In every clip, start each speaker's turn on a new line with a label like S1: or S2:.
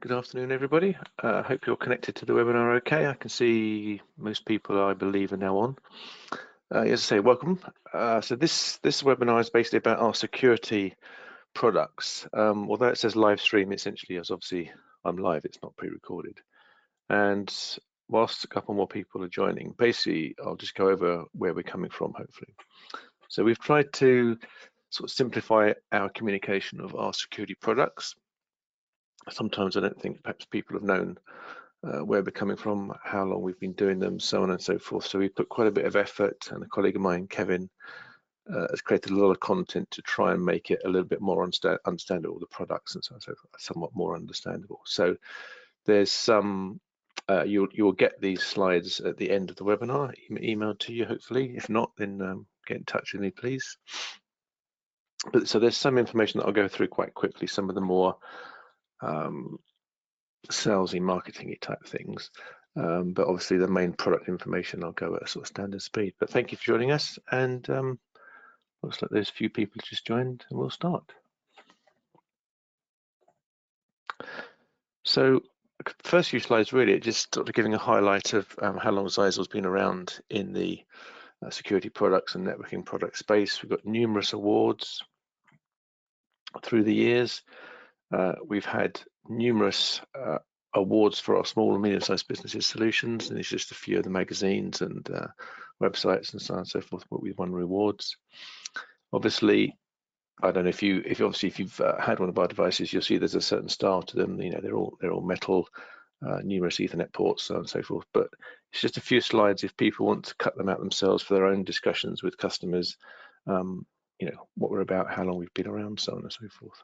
S1: Good afternoon, everybody. I hope you're connected to the webinar okay. I can see most people, I believe, are now on. As I say, welcome. So this webinar is basically about our security products. Although it says live stream, essentially, as obviously I'm live, it's not pre-recorded. And whilst a couple more people are joining, basically, I'll just go over where we're coming from, hopefully. So we've tried to sort of simplify our communication of our security products. Sometimes I don't think perhaps people have known where we're coming from, how long we've been doing them, so on and so forth. So we put quite a bit of effort, and a colleague of mine, Kevin, has created a lot of content to try and make it a little bit more understandable, the products and so on, so somewhat more understandable. So there's some, you'll get these slides at the end of the webinar, emailed to you hopefully. If not, then get in touch with me, please. But so there's some information that I'll go through quite quickly, some of the more salesy, marketing-y type things. But obviously the main product information I'll go at a sort of standard speed. But thank you for joining us, and looks like there's a few people just joined, and we'll start. So first few slides really just sort of giving a highlight of how long Ssl's been around in the security products and networking product space. We've got numerous awards through the years. We've had numerous awards for our small and medium-sized businesses solutions, and it's just a few of the magazines and websites and so on and so forth where we've won rewards. Obviously, I don't know if you've had one of our devices, you'll see there's a certain style to them. You know, they're all metal, numerous Ethernet ports, so on and so forth. But it's just a few slides if people want to cut them out themselves for their own discussions with customers. You know, what we're about, how long we've been around, so on and so forth.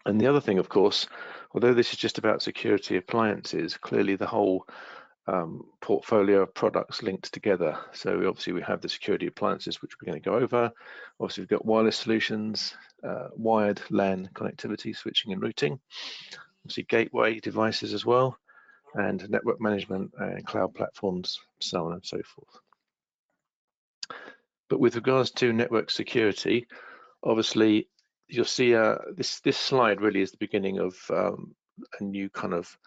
S1: And the other thing, of course, although this is just about security appliances, clearly the whole portfolio of products linked together. So obviously we have the security appliances, which we're going to go over. Obviously we've got wireless solutions, wired LAN connectivity, switching and routing, obviously gateway devices as well, and network management and cloud platforms, so on and so forth. But with regards to network security, obviously you'll see this slide really is the beginning of a new kind of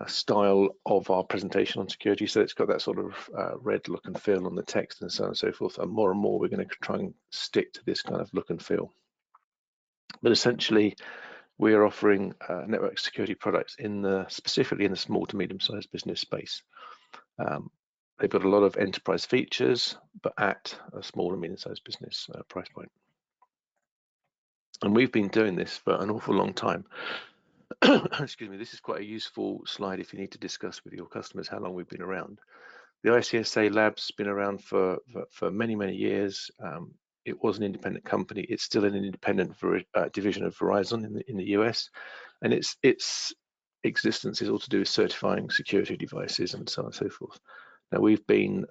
S1: style of our presentation on security. So it's got that sort of red look and feel on the text and so on and so forth. And more we're going to try and stick to this kind of look and feel. But essentially, we're offering network security products specifically in the small to medium-sized business space. They've got a lot of enterprise features, but at a small and medium-sized business price point. And we've been doing this for an awful long time. Excuse me, this is quite a useful slide if you need to discuss with your customers how long we've been around. The ICSA Lab's been around for many, many years. It was an independent company. It's still an independent division of Verizon in the US, and its existence is all to do with certifying security devices and so on and so forth. Now we've been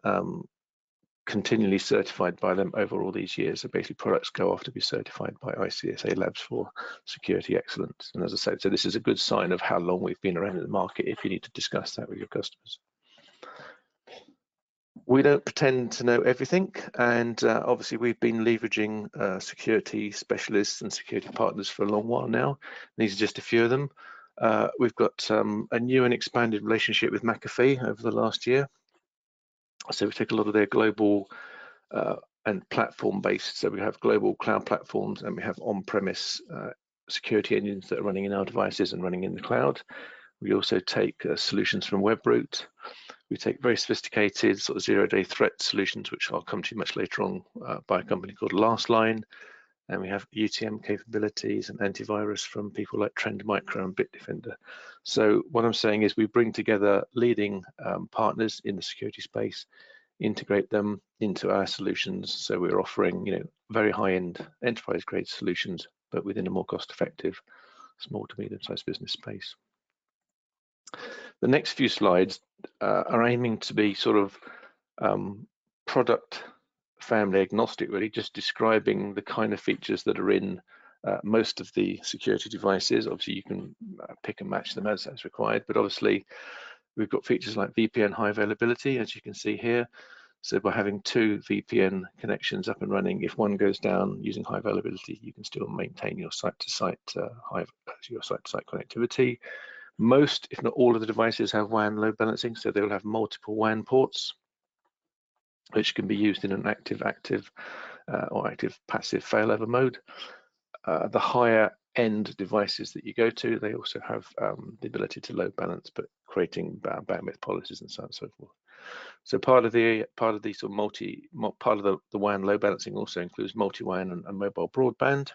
S1: continually certified by them over all these years. So basically products go off to be certified by ICSA Labs for security excellence. And as I said, so this is a good sign of how long we've been around in the market if you need to discuss that with your customers. We don't pretend to know everything, and obviously we've been leveraging security specialists and security partners for a long while now. These are just a few of them. We've got a new and expanded relationship with McAfee over the last year. So we take a lot of their global and platform-based. So we have global cloud platforms, and we have on-premise security engines that are running in our devices and running in the cloud. We also take solutions from Webroot. We take very sophisticated sort of zero-day threat solutions, which I'll come to much later on by a company called Lastline. And we have UTM capabilities and antivirus from people like Trend Micro and Bitdefender. So what I'm saying is we bring together leading partners in the security space, integrate them into our solutions. So we're offering, you know, very high-end enterprise-grade solutions, but within a more cost-effective small to medium-sized business space. The next few slides are aiming to be sort of product family agnostic, really, just describing the kind of features that are in most of the security devices. Obviously, you can pick and match them as required, but obviously, we've got features like VPN High Availability, as you can see here. So by having 2 VPN connections up and running, if one goes down using high availability, you can still maintain your site-to-site connectivity. Most, if not all, of the devices have WAN load balancing, so they will have multiple WAN ports, which can be used in an active-active or active-passive failover mode. The higher end devices that you go to, they also have the ability to load balance, but creating bandwidth policies and so on and so forth. So part of the sort of the WAN load balancing also includes multi-WAN and mobile broadband.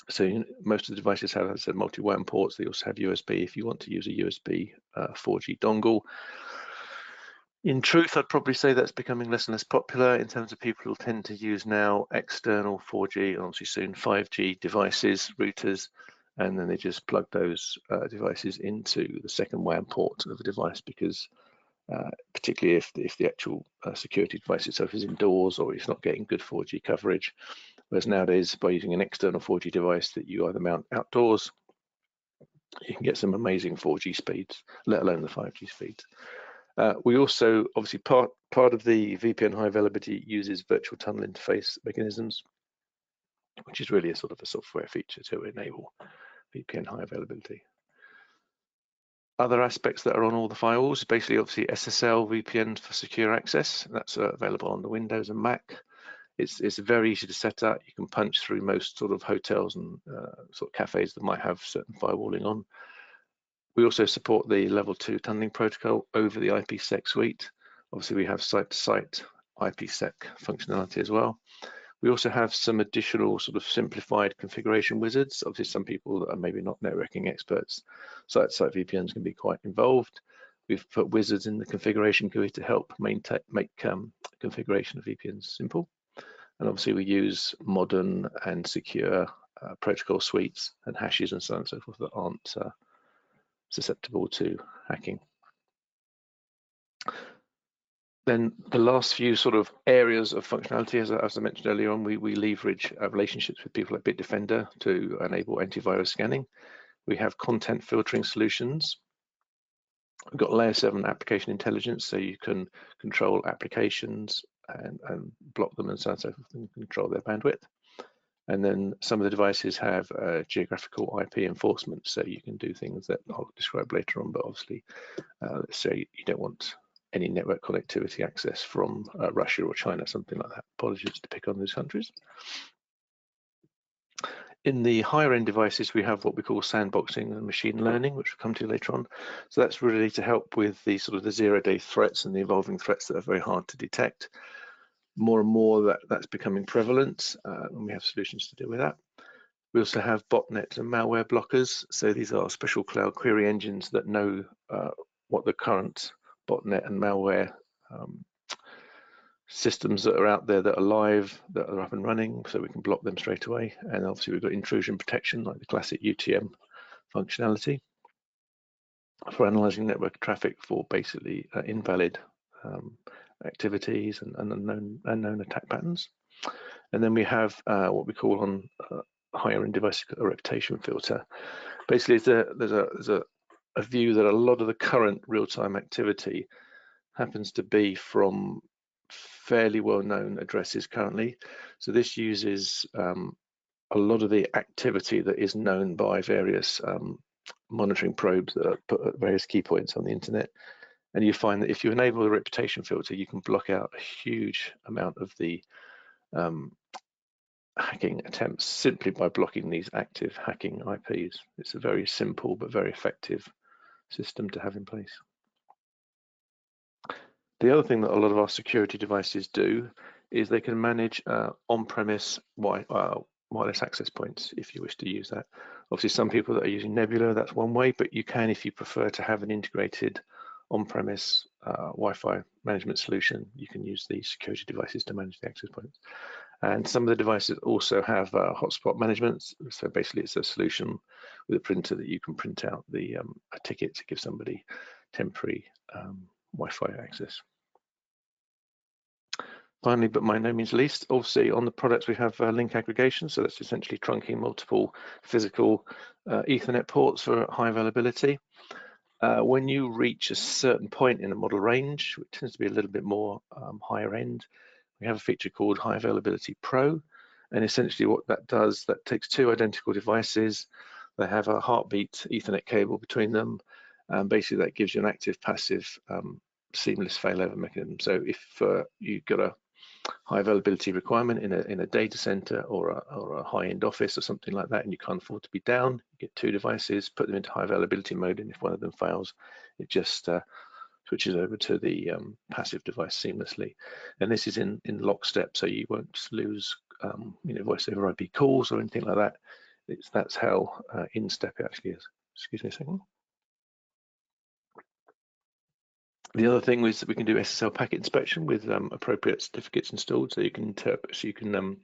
S1: So most of the devices have, as I said, multi-WAN ports. They also have USB if you want to use a USB 4G dongle. In truth, I'd probably say that's becoming less and less popular in terms of people who tend to use now external 4G and obviously soon 5G devices, routers, and then they just plug those devices into the second WAN port of the device, because particularly if the actual security device itself is indoors or it's not getting good 4G coverage. Whereas nowadays, by using an external 4G device that you either mount outdoors, you can get some amazing 4G speeds, let alone the 5G speeds. We also, obviously, part of the VPN High Availability uses virtual tunnel interface mechanisms, which is really a sort of a software feature to enable VPN High Availability. Other aspects that are on all the firewalls, basically, obviously, SSL VPN for secure access. That's available on the Windows and Mac. It's very easy to set up. You can punch through most sort of hotels and sort of cafes that might have certain firewalling on. We also support the level 2 tunneling protocol over the IPsec suite. Obviously, we have site-to-site IPsec functionality as well. We also have some additional sort of simplified configuration wizards. Obviously, some people that are maybe not networking experts, site-to-site VPNs can be quite involved. We've put wizards in the configuration GUI to help make configuration of VPNs simple. And obviously, we use modern and secure protocol suites and hashes and so on and so forth that aren't susceptible to hacking. Then the last few sort of areas of functionality, as I mentioned earlier on, we leverage relationships with people like Bitdefender to enable antivirus scanning. We have content filtering solutions. We've got layer 7 application intelligence, so you can control applications and block them and so on and so forth, and control their bandwidth. And then some of the devices have geographical IP enforcement, so you can do things that I'll describe later on, but obviously, let's say you don't want any network connectivity access from Russia or China, something like that. Apologies to pick on those countries. In the higher end devices, we have what we call sandboxing and machine learning, which we'll come to later on. So that's really to help with the sort of the zero-day threats and the evolving threats that are very hard to detect. More and more that's becoming prevalent, and we have solutions to deal with that. We also have botnet and malware blockers. So these are special cloud query engines that know what the current botnet and malware systems that are out there that are live, that are up and running, so we can block them straight away. And obviously we've got intrusion protection, like the classic UTM functionality for analyzing network traffic for basically invalid activities and unknown attack patterns. And then we have what we call on higher end device a reputation filter. Basically, there's a view that a lot of the current real-time activity happens to be from fairly well-known addresses currently. So this uses a lot of the activity that is known by various monitoring probes that are put at various key points on the internet. And you find that if you enable the reputation filter, you can block out a huge amount of the hacking attempts simply by blocking these active hacking IPs. It's a very simple but very effective system to have in place. The other thing that a lot of our security devices do is they can manage on-premise wireless access points if you wish to use that. Obviously, some people that are using Nebula, that's one way, but you can, if you prefer to have an integrated on-premise Wi-Fi management solution, you can use these security devices to manage the access points. And some of the devices also have hotspot management. So basically, it's a solution with a printer that you can print out a ticket to give somebody temporary Wi-Fi access. Finally, but by no means least, obviously on the products we have link aggregation. So that's essentially trunking multiple physical Ethernet ports for high availability. When you reach a certain point in a model range, which tends to be a little bit more higher end, we have a feature called High Availability Pro. And essentially what that does, that takes two identical devices. They have a heartbeat Ethernet cable between them. Basically, that gives you an active passive seamless failover mechanism. So if you've got a high availability requirement in a data center or a high-end office or something like that, and you can't afford to be down, you get two devices, put them into high availability mode, and if one of them fails, it just switches over to the passive device seamlessly. And this is in lockstep, so you won't lose voice over IP calls or anything like that. That's how in step it actually is. Excuse me a second. The other thing is that we can do Ssl Packet Inspection with appropriate certificates installed, so you can interpret, so you can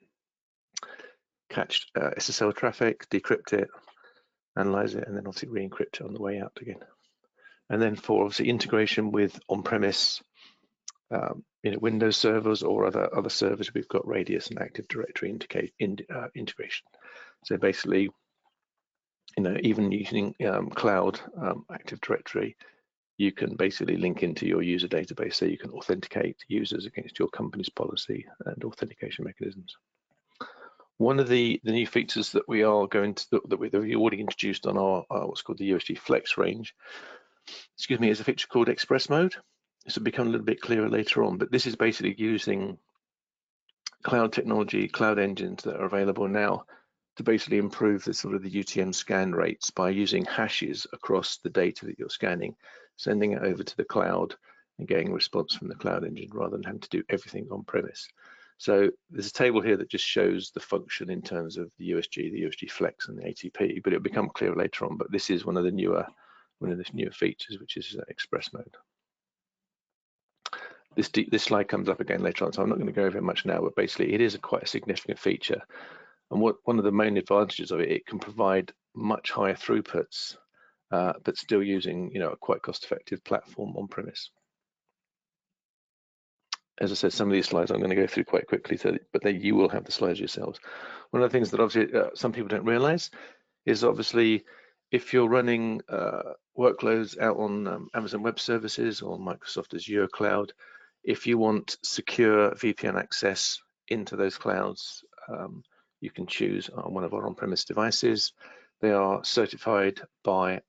S1: catch SSL traffic, decrypt it, analyze it, and then obviously re-encrypt it on the way out again. And then for obviously integration with on-premise Windows servers or other servers, we've got Radius and Active Directory integration. So basically, even using cloud Active Directory, you can basically link into your user database, so you can authenticate users against your company's policy and authentication mechanisms. One of the new features that we are going to that we already introduced on our what's called the Usg Flex range, is a feature called Express Mode. This will become a little bit clearer later on, but this is basically using cloud technology, cloud engines that are available now to basically improve the sort of the UTM scan rates by using hashes across the data that you're scanning, sending it over to the cloud and getting a response from the cloud engine rather than having to do everything on premise. So there's a table here that just shows the function in terms of the USG Flex and the ATP, but it'll become clearer later on. But this is one of the newer features, which is Express Mode. This slide comes up again later on, so I'm not going to go over it much now, but basically it is quite a significant feature. And one of the main advantages of it can provide much higher throughputs, but still using a quite cost-effective platform on premise. As I said, some of these slides I'm going to go through quite quickly, but you will have the slides yourselves. One of the things that obviously some people don't realize is obviously if you're running workloads out on Amazon Web Services or Microsoft Azure Cloud, if you want secure VPN access into those clouds, you can choose on one of our on-premise devices. They are certified by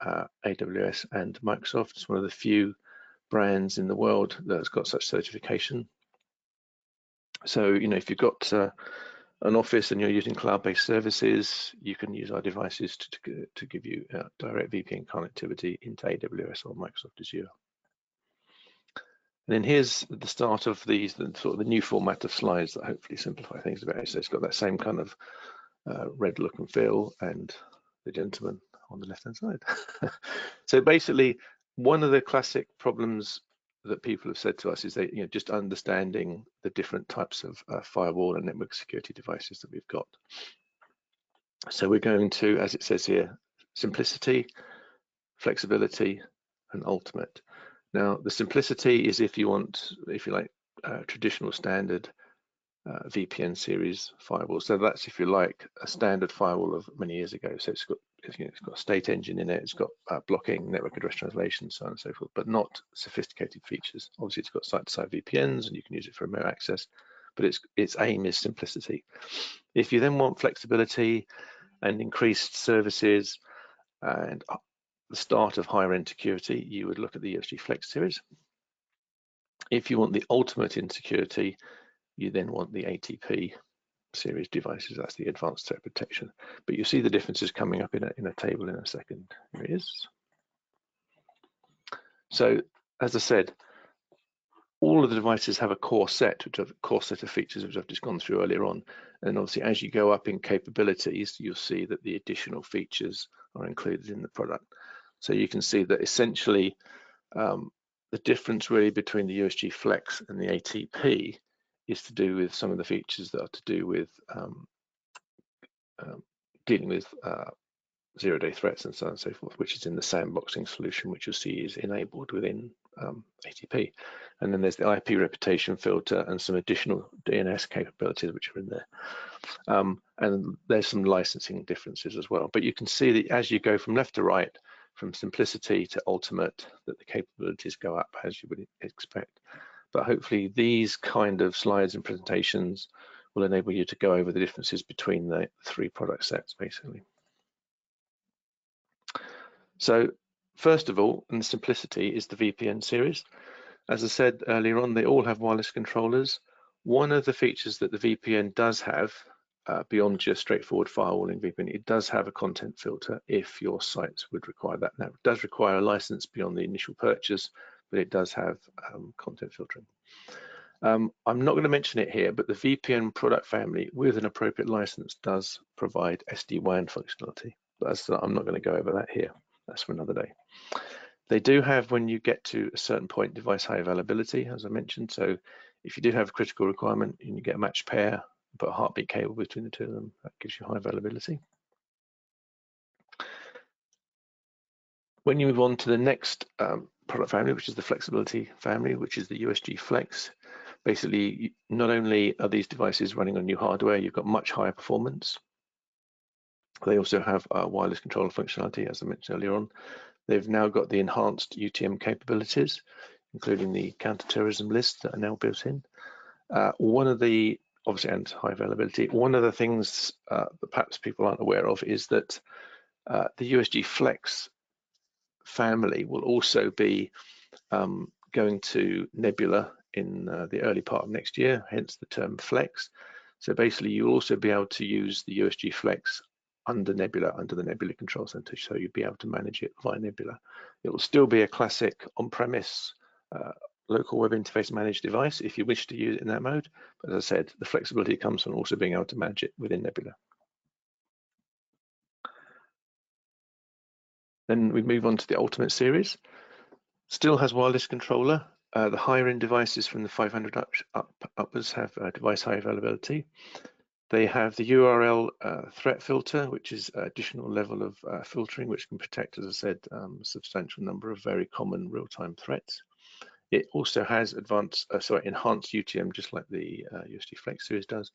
S1: AWS and Microsoft. It's one of the few brands in the world that's got such certification. So, if you've got an office and you're using cloud-based services, you can use our devices to give you direct VPN connectivity into AWS or Microsoft Azure. And then here's the start of the new format of slides that hopefully simplify things a bit. So it's got that same kind of red look and feel, and the gentleman on the left-hand side. So basically, one of the classic problems that people have said to us is that just understanding the different types of firewall and network security devices that we've got. So we're going to, as it says here, simplicity, flexibility, and ultimate. Now, the simplicity is if you like, traditional standard VPN series firewall. So that's, if you like, a standard firewall of many years ago. So it's got a state engine in it, it's got blocking, network address translation, so on and so forth, but not sophisticated features. Obviously, it's got site-to-site VPNs, and you can use it for remote access, but its aim is simplicity. If you then want flexibility and increased services and the start of higher end security, you would look at the Usg Flex series. If you want the ultimate in security, you then want the ATP series devices. That's the advanced threat protection. But you'll see the differences coming up in a table in a second. Here it is. So, as I said, all of the devices have a core set of features, which I've just gone through earlier on. And obviously, as you go up in capabilities, you'll see that the additional features are included in the product. So you can see that essentially the difference really between the Usg Flex and the ATP is to do with some of the features that are to do with dealing with zero-day threats and so on and so forth, which is in the sandboxing solution, which you'll see is enabled within ATP. And then there's the IP reputation filter and some additional DNS capabilities which are in there. And there's some licensing differences as well. But you can see that as you go from left to right, from simplicity to ultimate, that the capabilities go up as you would expect. But hopefully these kind of slides and presentations will enable you to go over the differences between the 3 product sets, basically. So first of all, in the simplicity, is the VPN series. As I said earlier on, they all have wireless controllers. One of the features that the VPN does have, beyond just straightforward firewalling VPN, it does have a content filter if your sites would require that. Now, it does require a license beyond the initial purchase, but it does have content filtering. I'm not going to mention it here, but the VPN product family with an appropriate license does provide SD-WAN functionality. But I'm not going to go over that here. That's for another day. They do have, when you get to a certain point, device high availability, as I mentioned. So if you do have a critical requirement and you get a matched pair, put a heartbeat cable between the 2 of them, that gives you high availability. When you move on to the next product family, which is the flexibility family, which is the Usg Flex, basically, not only are these devices running on new hardware, you've got much higher performance. They also have wireless controller functionality, as I mentioned earlier on. They've now got the enhanced UTM capabilities, including the counterterrorism lists that are now built in. One of the, obviously, and high availability, one of the things that perhaps people aren't aware of is that the Usg Flex family will also be going to Nebula in the early part of next year, hence the term Flex. So basically, you'll also be able to use the Usg Flex under Nebula, under the Nebula Control Center, so you'll be able to manage it via Nebula. It will still be a classic on-premise local web interface managed device if you wish to use it in that mode. But as I said, the flexibility comes from also being able to manage it within Nebula. Then we move on to the Ultimate series. Still has wireless controller. The higher end devices from the 500 upwards have device high availability. They have the URL threat filter, which is an additional level of filtering, which can protect, as I said, a substantial number of very common real-time threats. It also has enhanced UTM, just like the Usg Flex series does.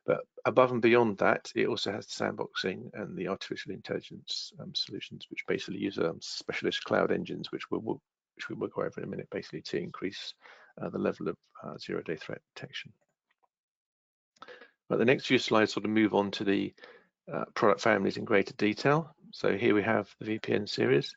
S1: But above and beyond that, it also has the sandboxing and the artificial intelligence solutions, which basically use specialist cloud engines, which we will go over in a minute, basically to increase the level of zero-day threat detection. But the next few slides sort of move on to the product families in greater detail. So here we have the VPN series.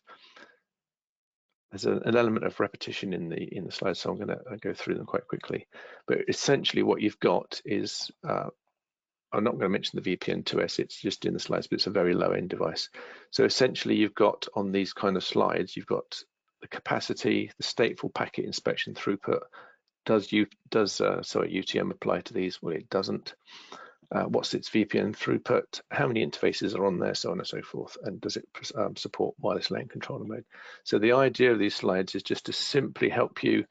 S1: There's an element of repetition in the slides, so I'm going to go through them quite quickly. But essentially what you've got is, I'm not going to mention the VPN 2S, it's just in the slides, but it's a very low-end device. So essentially you've got on these kind of slides, you've got the capacity, the stateful packet inspection throughput. Does UTM apply to these? Well, it doesn't. What's its VPN throughput? How many interfaces are on there, so on and so forth, and does it support wireless LAN controller mode? So the idea of these slides is just to simply help you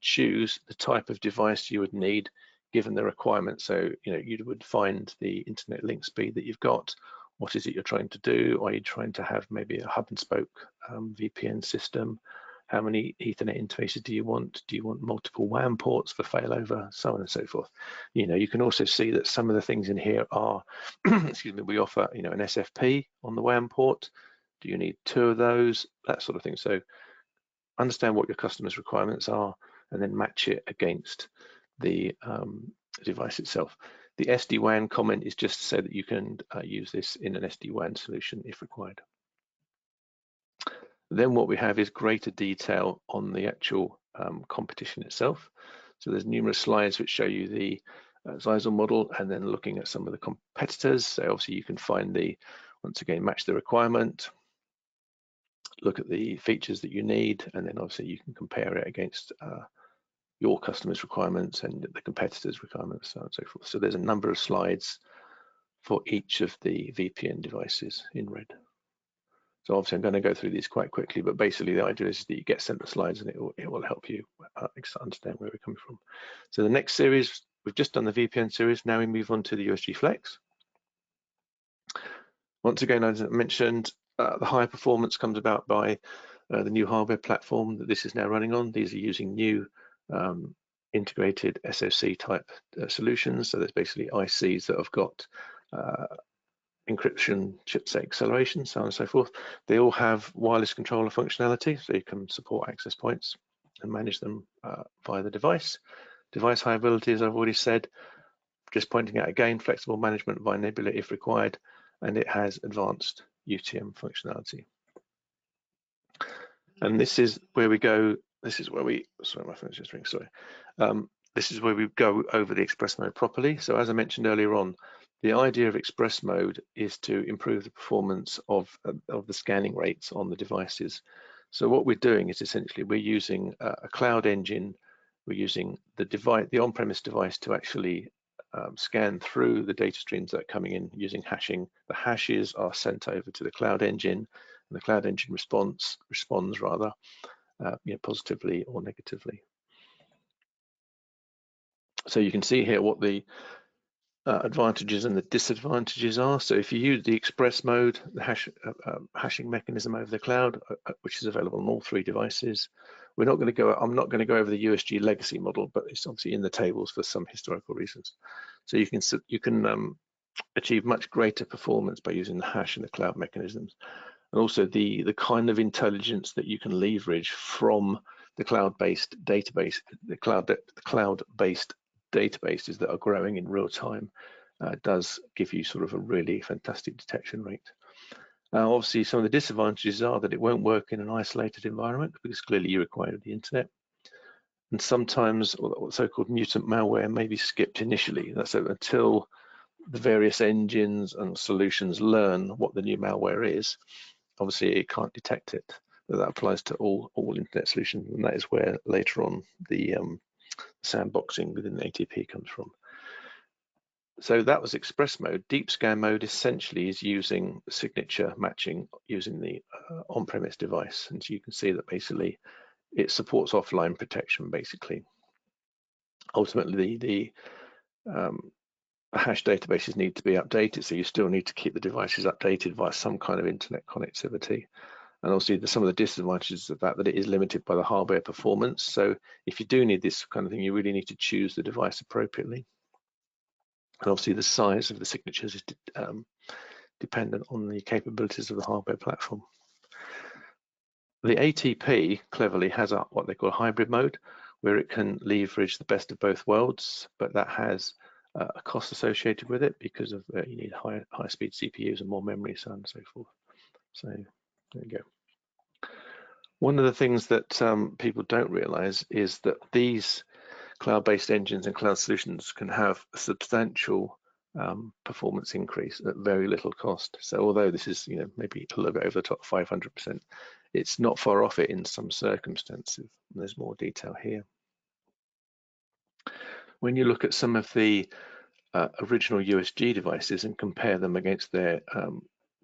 S1: choose the type of device you would need given the requirements. So you would find the internet link speed that you've got. What is it you're trying to do? Are you trying to have maybe a hub and spoke VPN system? How many Ethernet interfaces do you want? Do you want multiple WAN ports for failover? So on and so forth. You can also see that some of the things in here are, excuse me, we offer, an SFP on the WAN port. Do you need 2 of those? That sort of thing. So understand what your customer's requirements are and then match it against the device itself. The SD-WAN comment is just to say that you can use this in an SD-WAN solution if required. Then what we have is greater detail on the actual competition itself. So there's numerous slides which show you the Ssl model and then looking at some of the competitors. So obviously you can find once again, match the requirement, look at the features that you need, and then obviously you can compare it against your customer's requirements and the competitor's requirements, so on and so forth. So there's a number of slides for each of the VPN devices in red. So obviously I'm going to go through these quite quickly, but basically the idea is that you get sent the slides and it will help you understand where we're coming from. So the next series, we've just done the VPN series, now we move on to the Usg Flex. Once again, as I mentioned, the higher performance comes about by the new hardware platform that this is now running on. These are using new integrated SoC type solutions. So there's basically ICs that have got encryption, chipset acceleration, so on and so forth. They all have wireless controller functionality, so you can support access points and manage them via the device. Device high availability, as I've already said, just pointing out again, flexible management via Nebula if required, and it has advanced UTM functionality. And this is where we go. This is where we, sorry, my phone's just ringing, sorry. This is where we go over the express mode properly. So as I mentioned earlier on, the idea of express mode is to improve the performance of the scanning rates on the devices. So what we're doing is essentially we're using a cloud engine. We're using the device, the on-premise device, to actually scan through the data streams that are coming in using hashing. The hashes are sent over to the cloud engine, and the cloud engine responds rather positively or negatively. So you can see here what the advantages and the disadvantages are. So if you use the express mode, the hashing mechanism over the cloud, which is available on all 3 devices, we're not going to go. I'm not going to go over the USG legacy model, but it's obviously in the tables for some historical reasons. So you can achieve much greater performance by using the hash and the cloud mechanisms, and also the kind of intelligence that you can leverage from the cloud-based database, the cloud-based databases that are growing in real time does give you sort of a really fantastic detection rate. Obviously, some of the disadvantages are that it won't work in an isolated environment because clearly you require the internet. And sometimes so-called mutant malware may be skipped initially. That's until the various engines and solutions learn what the new malware is. Obviously, it can't detect it. But that applies to all internet solutions, and that is where later on the sandboxing within the ATP comes from. So that was express mode. Deep scan mode essentially is using signature matching using the on-premise device, and so you can see that basically it supports offline protection. Basically, ultimately the hash databases need to be updated, so you still need to keep the devices updated via some kind of internet connectivity. And also some of the disadvantages of that it is limited by the hardware performance. So if you do need this kind of thing, you really need to choose the device appropriately. And obviously the size of the signatures is dependent on the capabilities of the hardware platform. The ATP cleverly has what they call hybrid mode, where it can leverage the best of both worlds, but that has a cost associated with it because of you need high speed CPUs and more memory, so on and so forth. So there you go. One of the things that people don't realize is that these cloud-based engines and cloud solutions can have a substantial performance increase at very little cost. So although this is maybe a little bit over the top, 500%, it's not far off it in some circumstances. And there's more detail here. When you look at some of the original USG devices and compare them against their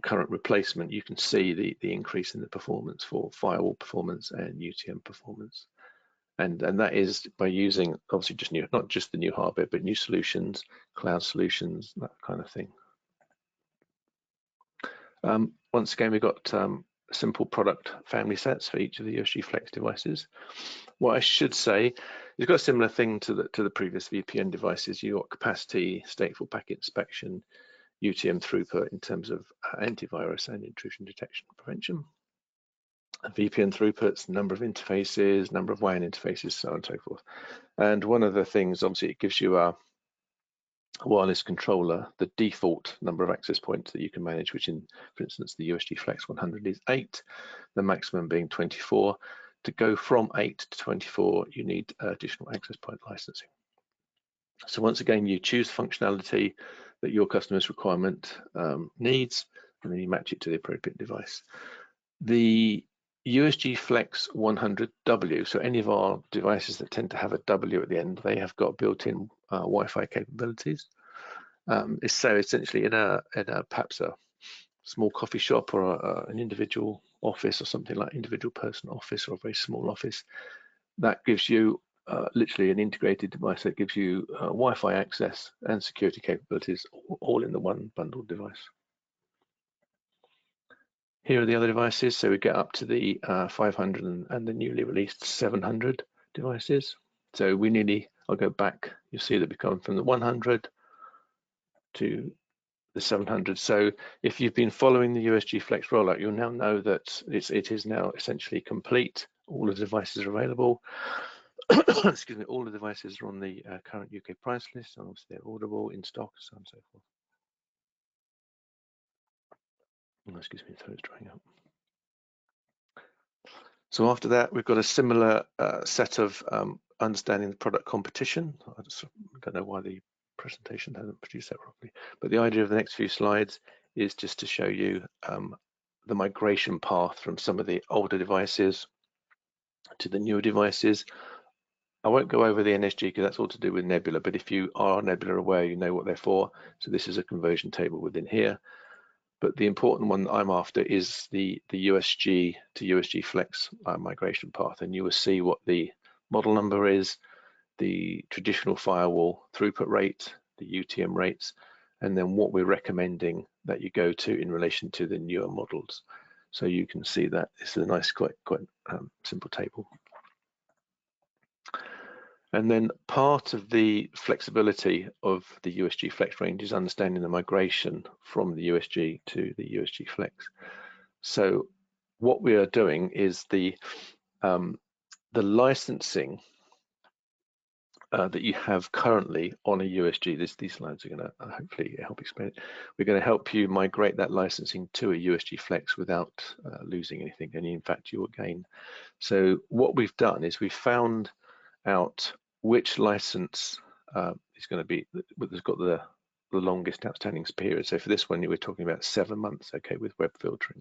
S1: current replacement, you can see the increase in the performance for firewall performance and UTM performance. And that is by using obviously just not just the new hardware, but new solutions, cloud solutions, that kind of thing. Once again, we've got simple product family sets for each of the Usg Flex devices. What I should say, it's got a similar thing to the previous VPN devices. You've got capacity, stateful packet inspection, UTM throughput in terms of antivirus and intrusion detection prevention. VPN throughputs, number of interfaces, number of WAN interfaces, so on and so forth. And one of the things, obviously, it gives you a wireless controller, the default number of access points that you can manage, which for instance, the Usg Flex 100 is 8, the maximum being 24. To go from 8 to 24, you need additional access point licensing. So once again, you choose the functionality that your customer's requirement needs, and then you match it to the appropriate device. The Usg Flex 100W, so any of our devices that tend to have a W at the end, they have got built-in Wi-Fi capabilities. So essentially in perhaps a small coffee shop or an individual office or something like individual person office or a very small office, that gives you literally an integrated device that gives you Wi-Fi access and security capabilities all in the one bundled device. Here are the other devices, so we get up to the 500 and the newly released 700 devices. So I'll go back, you'll see that we come from the 100 to the 700. So if you've been following the Usg Flex rollout, you'll now know that it is now essentially complete. All the devices are available. Excuse me, all the devices are on the current UK price list, and obviously they're orderable, in stock, so on and so forth. Oh, excuse me, throat's drying up. So after that, we've got a similar set of understanding the product competition. I don't know why the presentation hasn't produced that properly, but the idea of the next few slides is just to show you the migration path from some of the older devices to the newer devices. I won't go over the NSG because that's all to do with Nebula, but if you are Nebula aware, you know what they're for. So this is a conversion table within here. But the important one that I'm after is the USG to Usg Flex migration path, and you will see what the model number is, the traditional firewall throughput rate, the UTM rates, and then what we're recommending that you go to in relation to the newer models. So you can see that this is a nice, quite simple table. And then part of the flexibility of the Usg Flex range is understanding the migration from the USG to the Usg Flex. So what we are doing is the licensing that you have currently on a USG. These slides are going to hopefully help explain it. We're going to help you migrate that licensing to a Usg Flex without losing anything, and in fact you will gain. So what we've done is we've found out which license is going to be that's got the longest outstanding period. So for this one, we're talking about 7 months, okay, with web filtering.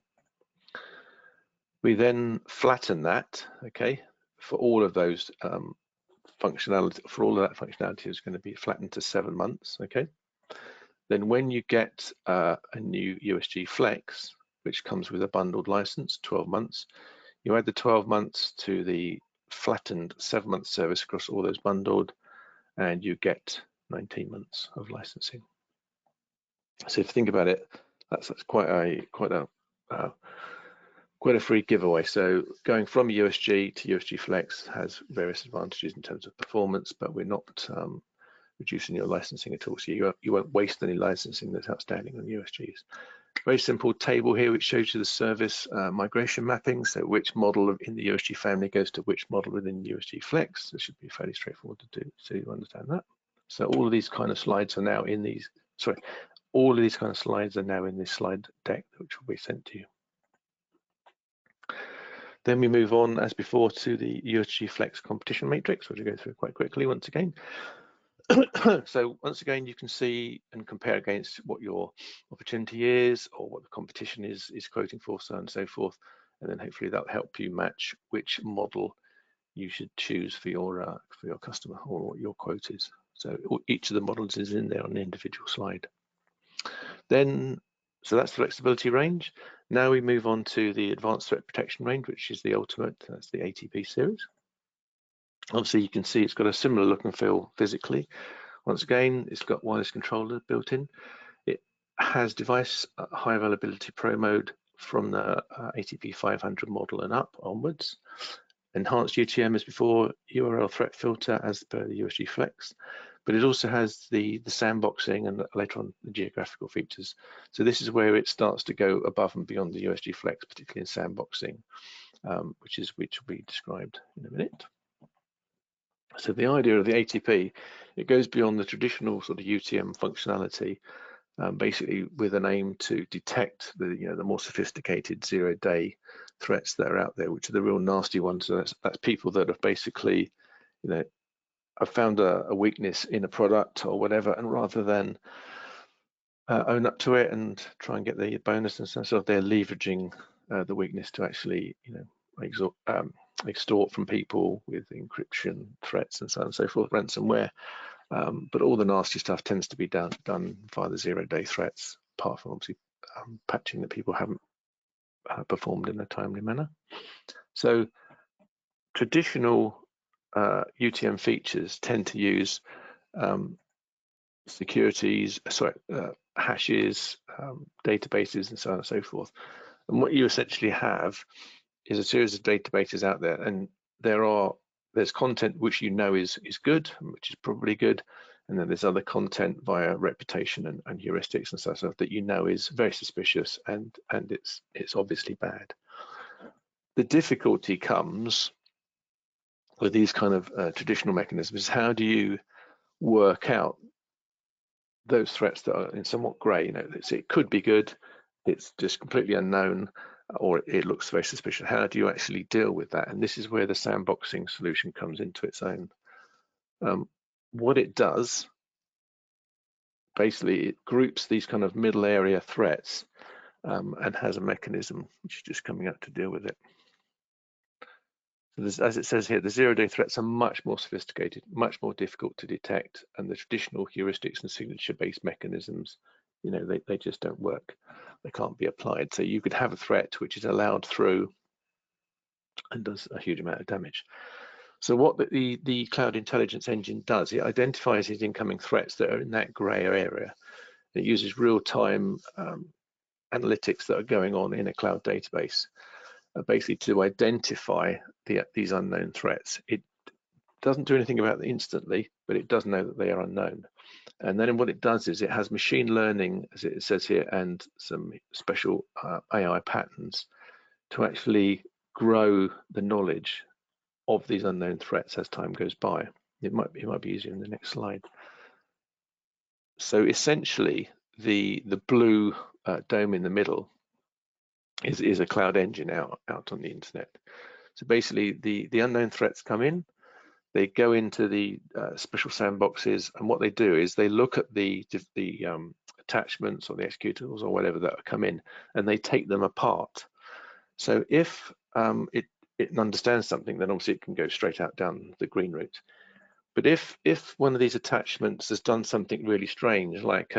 S1: We then flatten that, okay, for all of those functionality. For all of that functionality is going to be flattened to 7 months, okay. Then when you get a new Usg Flex, which comes with a bundled license, 12 months, you add the 12 months to the flattened 7-month service across all those bundled, and you get 19 months of licensing. So if you think about it, that's quite a free giveaway. So going from USG to Usg Flex has various advantages in terms of performance, but we're not reducing your licensing at all. So you won't waste any licensing that's outstanding on USGs. Very simple table here which shows you the service migration mapping, so which model in the Usg family goes to which model within Usg Flex. This should be fairly straightforward to do, so you understand that. So all of these kind of slides are now in these, all of these kind of slides are now in this slide deck, which will be sent to you. Then we move on, as before, to the Usg Flex competition matrix, which I'll go through quite quickly once again. So once again, you can see and compare against what your opportunity is or what the competition is quoting for, so on and so forth, and then hopefully that'll help you match which model you should choose for your customer or what your quote is. So each of the models is in there on the individual slide. Then, so that's the flexibility range. Now we move on to the advanced threat protection range, which is the ultimate. That's the ATP series. Obviously, you can see it's got a similar look and feel physically. Once again, it's got wireless controller built in. It has device high availability pro mode from the ATP 500 model and up onwards. Enhanced UTM as before, URL threat filter as per the Usg Flex, but it also has the sandboxing and later on the geographical features. So this is where it starts to go above and beyond the Usg Flex, particularly in sandboxing, which will be described in a minute. So the idea of the ATP, it goes beyond the traditional sort of UTM functionality, basically with an aim to detect the more sophisticated zero-day threats that are out there, which are the real nasty ones. So that's people that have basically, have found a weakness in a product or whatever, and rather than own up to it and try and get the bonus and so they're leveraging the weakness to actually, extort from people with encryption threats and so on and so forth, ransomware. But all the nasty stuff tends to be done via the zero-day threats, apart from obviously patching that people haven't performed in a timely manner. So traditional UTM features tend to use hashes, databases, and so on and so forth. And what you essentially have is a series of databases out there, and there's content which is good, which is probably good, And then there's other content via reputation and heuristics and stuff that you know is very suspicious and it's obviously bad. The difficulty comes with these kind of traditional mechanisms. How do you work out those threats that are in somewhat grey? You know, it could be good, it's just completely unknown, or it looks very suspicious. How do you actually deal with that? And this is where the sandboxing solution comes into its own. What it does, basically, it groups these kind of middle area threats and has a mechanism which is just coming up to deal with it. So as it says here, the zero-day threats are much more sophisticated, much more difficult to detect, and the traditional heuristics and signature-based mechanisms, you know, they just don't work. They can't be applied. So you could have a threat which is allowed through and does a huge amount of damage. So what the Cloud Intelligence Engine does, it identifies these incoming threats that are in that grey area. It uses real-time analytics that are going on in a cloud database, basically to identify these unknown threats. It doesn't do anything about them instantly, but it does know that they are unknown. And then what it does is it has machine learning, as it says here, and some special AI patterns to actually grow the knowledge of these unknown threats as time goes by. It might be easier in the next slide. So essentially, the blue dome in the middle is a cloud engine out on the internet. So basically, the unknown threats come in, they go into the special sandboxes, and what they do is they look at the attachments or the executables or whatever that come in, and they take them apart. So if it understands something, then obviously it can go straight out down the green route. But if one of these attachments has done something really strange, like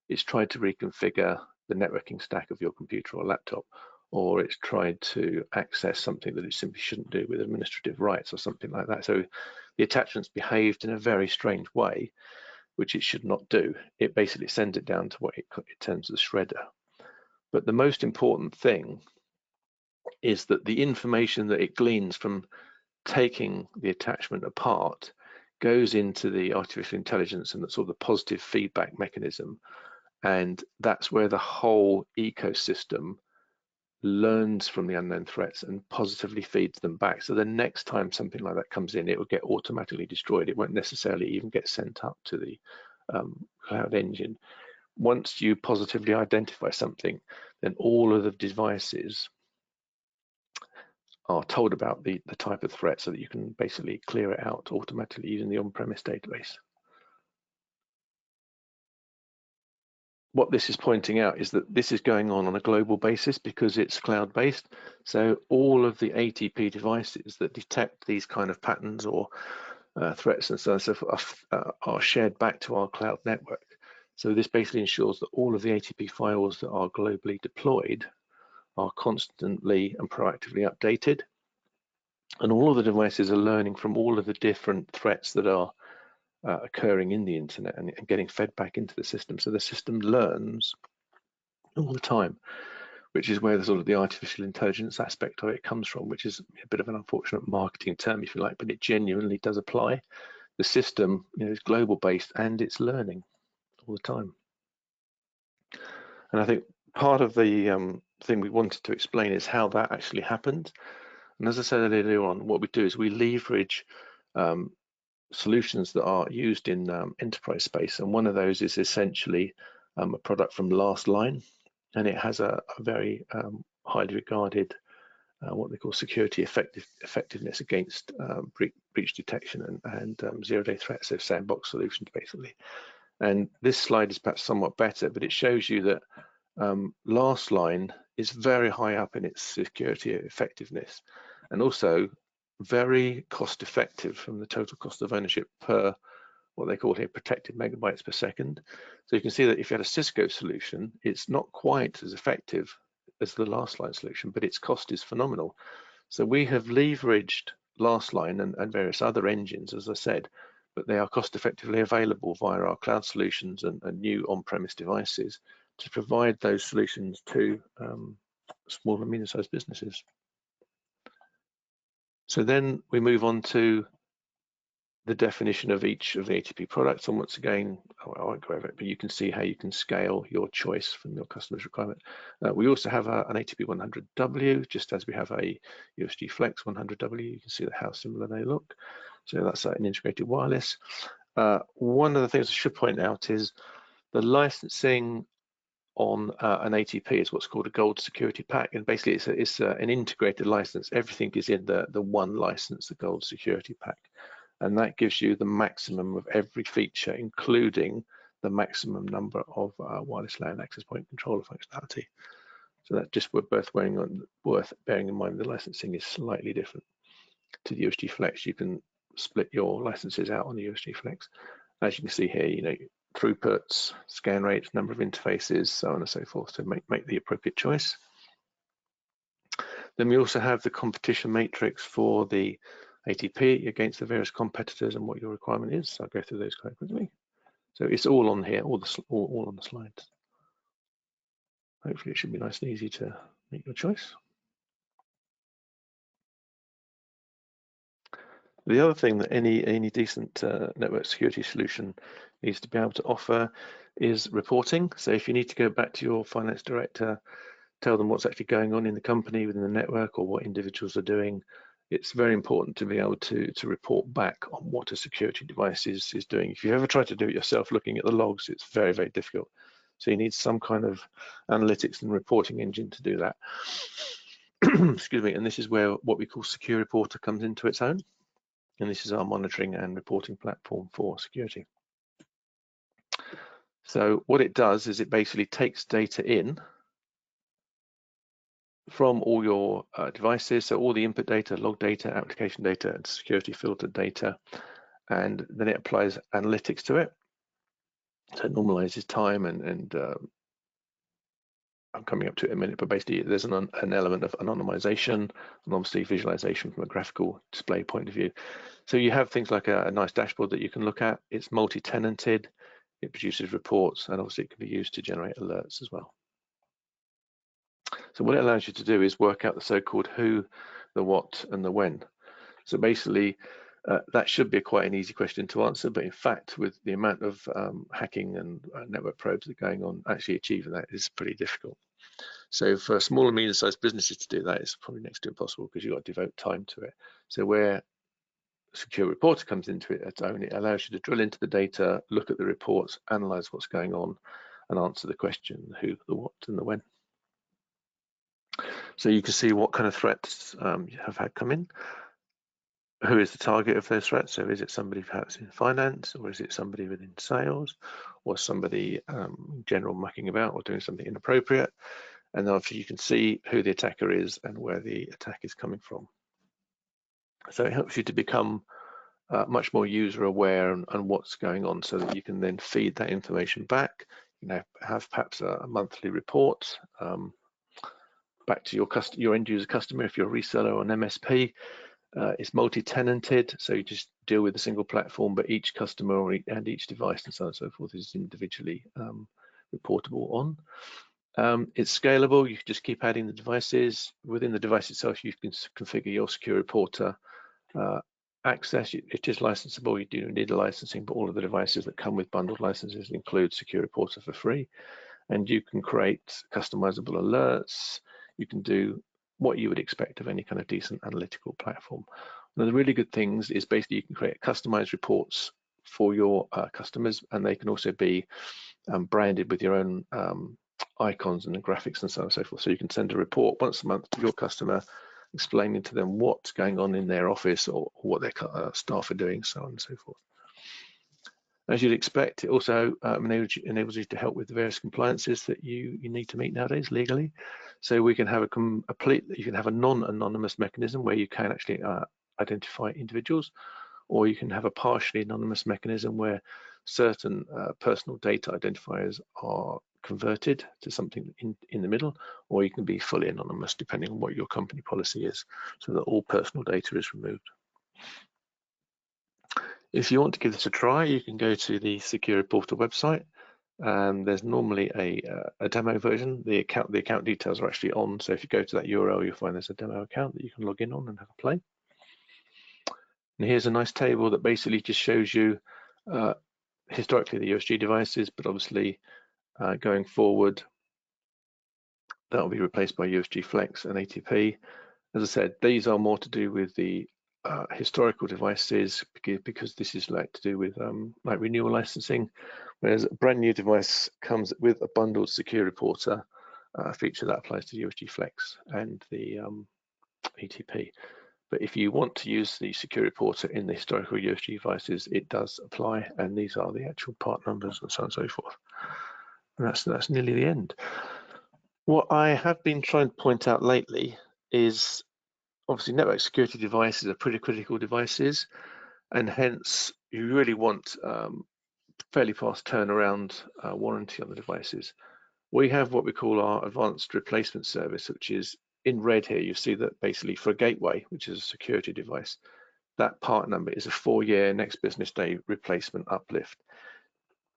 S1: it's tried to reconfigure the networking stack of your computer or laptop, or it's tried to access something that it simply shouldn't do with administrative rights or something like that. So the attachment's behaved in a very strange way, which it should not do. It basically sends it down to what it terms as shredder. But the most important thing is that the information that it gleans from taking the attachment apart goes into the artificial intelligence and that's sort of the positive feedback mechanism. And that's where the whole ecosystem learns from the unknown threats and positively feeds them back. So the next time something like that comes in, it will get automatically destroyed. It won't necessarily even get sent up to the cloud engine. Once you positively identify something, then all of the devices are told about the type of threat so that you can basically clear it out automatically using the on-premise database. What this is pointing out is that this is going on a global basis because it's cloud-based. So all of the ATP devices that detect these kind of patterns or threats and so on so forth are shared back to our cloud network. So this basically ensures that all of the ATP files that are globally deployed are constantly and proactively updated. And all of the devices are learning from all of the different threats that are occurring in the internet and getting fed back into the system. So the system learns all the time, which is where the sort of the artificial intelligence aspect of it comes from, which is a bit of an unfortunate marketing term, if you like, but it genuinely does apply. The system, you know, is global based and it's learning all the time. And I think part of the thing we wanted to explain is how that actually happened. And as I said earlier on, what we do is we leverage solutions that are used in enterprise space, and one of those is essentially a product from Last Line, and it has a very highly regarded what they call security effectiveness against breach detection and zero-day threats, so sandbox solutions basically. And this slide is perhaps somewhat better, but it shows you that Last Line is very high up in its security effectiveness, and also very cost effective from the total cost of ownership per what they call here protected megabytes per second. So you can see that if you had a Cisco solution, it's not quite as effective as the Last Line solution, but its cost is phenomenal. So we have leveraged Last Line and various other engines, as I said, but they are cost effectively available via our cloud solutions and new on-premise devices to provide those solutions to small and medium-sized businesses. So then we move on to the definition of each of the ATP products, and once again, I won't go over it, but you can see how you can scale your choice from your customer's requirement. We also have an ATP 100W, just as we have a Usg Flex 100W. You can see how similar they look. So that's an integrated wireless. One of the things I should point out is the licensing on an ATP is what's called a gold security pack, and basically it's an integrated license. Everything is in the one license, the gold security pack, and that gives you the maximum of every feature, including the maximum number of wireless LAN access point controller functionality. So that's just worth bearing in mind. The licensing is slightly different to the Usg Flex. You can split your licenses out on the Usg Flex. As you can see here, throughputs, scan rates, number of interfaces, so on and so forth. So make the appropriate choice. Then we also have the competition matrix for the ATP against the various competitors and what your requirement is. So I'll go through those quite quickly. So it's all on here, all on the slides. Hopefully it should be nice and easy to make your choice. The other thing that any decent network security solution needs to be able to offer is reporting. So if you need to go back to your finance director, tell them what's actually going on in the company, within the network, or what individuals are doing, it's very important to be able to report back on what a security device is doing. If you ever try to do it yourself, looking at the logs, it's very, very difficult. So you need some kind of analytics and reporting engine to do that. Excuse me. And this is where what we call Secure Reporter comes into its own. And this is our monitoring and reporting platform for security. So what it does is it basically takes data in from all your devices, so all the input data, log data, application data, and security filtered data, and then it applies analytics to it. So it normalizes time, and I'm coming up to it in a minute, but basically there's an element of anonymization and obviously visualization from a graphical display point of view. So you have things like a nice dashboard that you can look at. It's multi-tenanted, it produces reports, and obviously it can be used to generate alerts as well. So what it allows you to do is work out the so-called who, the what, and the when. So basically, that should be quite an easy question to answer, but in fact, with the amount of hacking and network probes that are going on, actually achieving that is pretty difficult. So for small and medium-sized businesses to do that is probably next to impossible, because you've got to devote time to it. So where Secure Reporter comes into it it allows you to drill into the data, look at the reports, analyze what's going on, and answer the question, the who, the what, and the when. So you can see what kind of threats you have had come in. Who is the target of those threats? So is it somebody perhaps in finance, or is it somebody within sales, or somebody general mucking about or doing something inappropriate? And then obviously you can see who the attacker is and where the attack is coming from. So it helps you to become much more user aware and what's going on, so that you can then feed that information back. Have perhaps a monthly report back to your end user customer if you're a reseller or an MSP. It's multi-tenanted, so you just deal with a single platform, but each customer and each device and so on and so forth is individually reportable on. It's scalable. You can just keep adding the devices. Within the device itself, you can configure your Secure Reporter access. It is licensable. You do need a licensing, but all of the devices that come with bundled licenses include Secure Reporter for free. And you can create customizable alerts. You can do what you would expect of any kind of decent analytical platform. One of the really good things is basically you can create customized reports for your customers, and they can also be branded with your own icons and the graphics and so on and so forth. So you can send a report once a month to your customer, explaining to them what's going on in their office or what their staff are doing, so on and so forth. As you'd expect, it also enables you to help with the various compliances that you need to meet nowadays legally. So we can have you can have a non-anonymous mechanism where you can actually identify individuals, or you can have a partially anonymous mechanism where certain personal data identifiers are converted to something in the middle, or you can be fully anonymous depending on what your company policy is, so that all personal data is removed. If you want to give this a try, you can go to the Secure Reporter website. There's normally a demo version. The account details are actually on, so if you go to that URL, you'll find there's a demo account that you can log in on and have a play. And here's a nice table that basically just shows you historically the USG devices, but obviously going forward, that will be replaced by Usg Flex and ATP. As I said, these are more to do with the historical devices because this is like to do with like renewal licensing, whereas a brand new device comes with a bundled secure reporter feature that applies to Usg Flex and the ATP. But if you want to use the secure reporter in the historical USG devices, it does apply, and these are the actual part numbers and so on and so forth. And that's nearly the end. What I have been trying to point out lately is obviously network security devices are pretty critical devices, and hence you really want fairly fast turnaround warranty on the devices. We have what we call our advanced replacement service, which is in red here. You see that basically for a gateway, which is a security device, that part number is a 4-year next business day replacement uplift.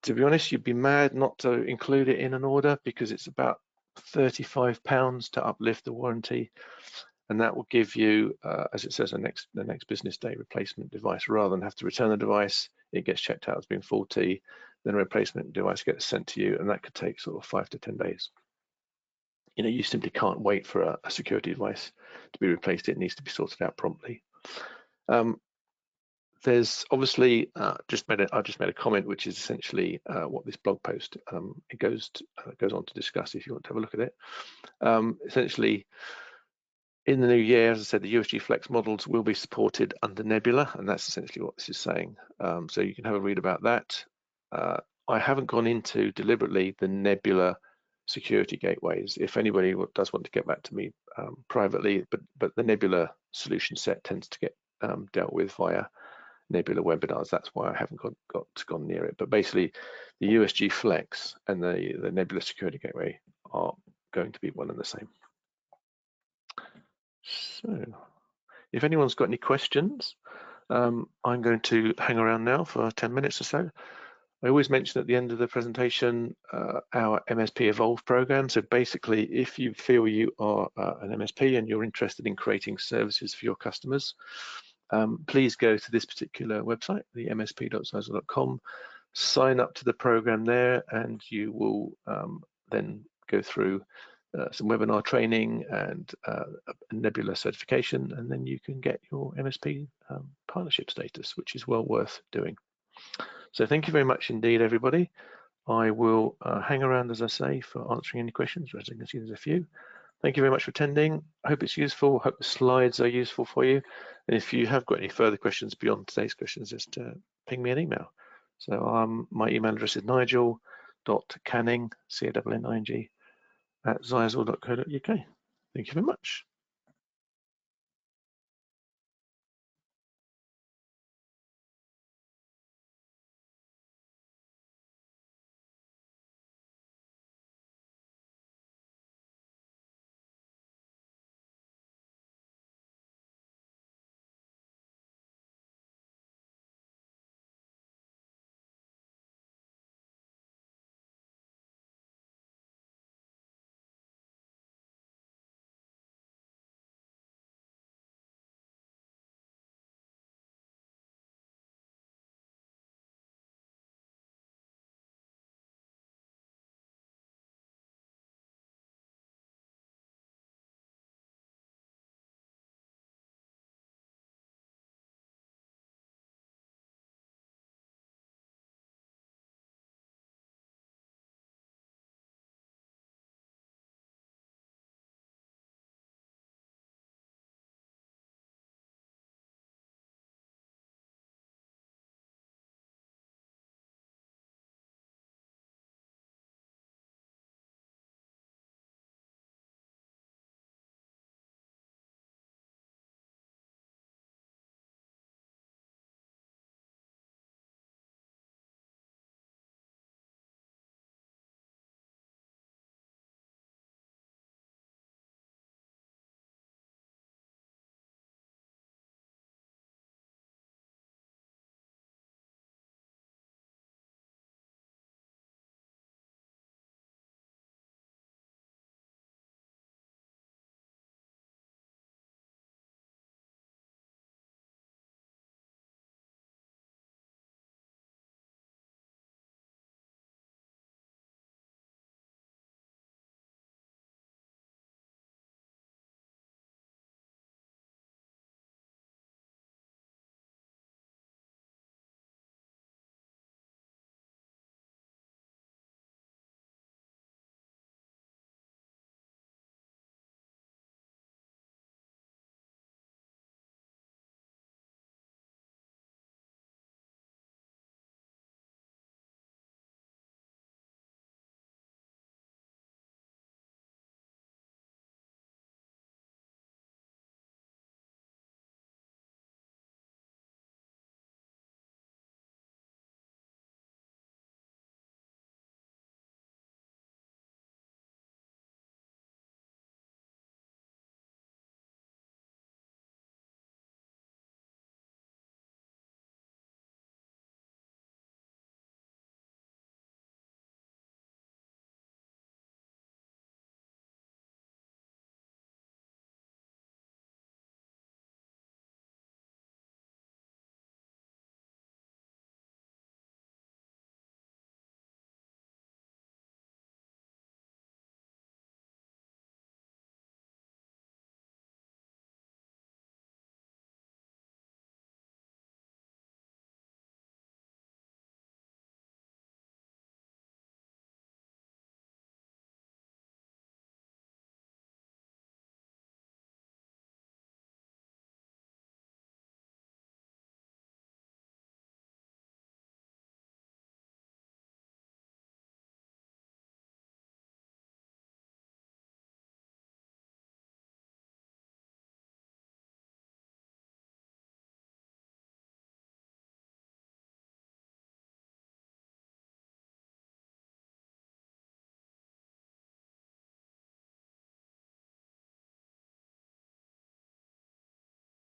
S1: To be honest, you'd be mad not to include it in an order because it's about £35 to uplift the warranty, and that will give you, as it says, the next business day replacement device. Rather than have to return the device, it gets checked out as being faulty, then a replacement device gets sent to you, and that could take sort of 5 to 10 days. You know, you simply can't wait for a security device to be replaced. It needs to be sorted out promptly. There's obviously I just made a comment, which is essentially what this blog post it goes on to discuss. If you want to have a look at it, essentially in the new year, as I said, the Usg Flex models will be supported under Nebula, and that's essentially what this is saying. So you can have a read about that. I haven't gone into deliberately the Nebula security gateways. If anybody does want to get back to me privately, but the Nebula solution set tends to get dealt with via Nebula webinars. That's why I haven't gone near it. But basically, the Usg Flex and the Nebula security gateway are going to be one and the same. So, if anyone's got any questions, I'm going to hang around now for 10 minutes or so. I always mention at the end of the presentation our Msp Evolve program. So basically, if you feel you are an MSP and you're interested in creating services for your customers, please go to this particular website, the msp.ssl.com, sign up to the program there, and you will then go through some webinar training and a Nebula certification, and then you can get your MSP partnership status, which is well worth doing. So thank you very much indeed, everybody. I will hang around, as I say, for answering any questions, as I can see there's a few. Thank you very much for attending. I hope it's useful. I hope the slides are useful for you. And if you have got any further questions beyond today's questions, just ping me an email. So my email address is nigel.canning, C-A-N-N-I-N-G, @ssl.co.uk. Thank you very much.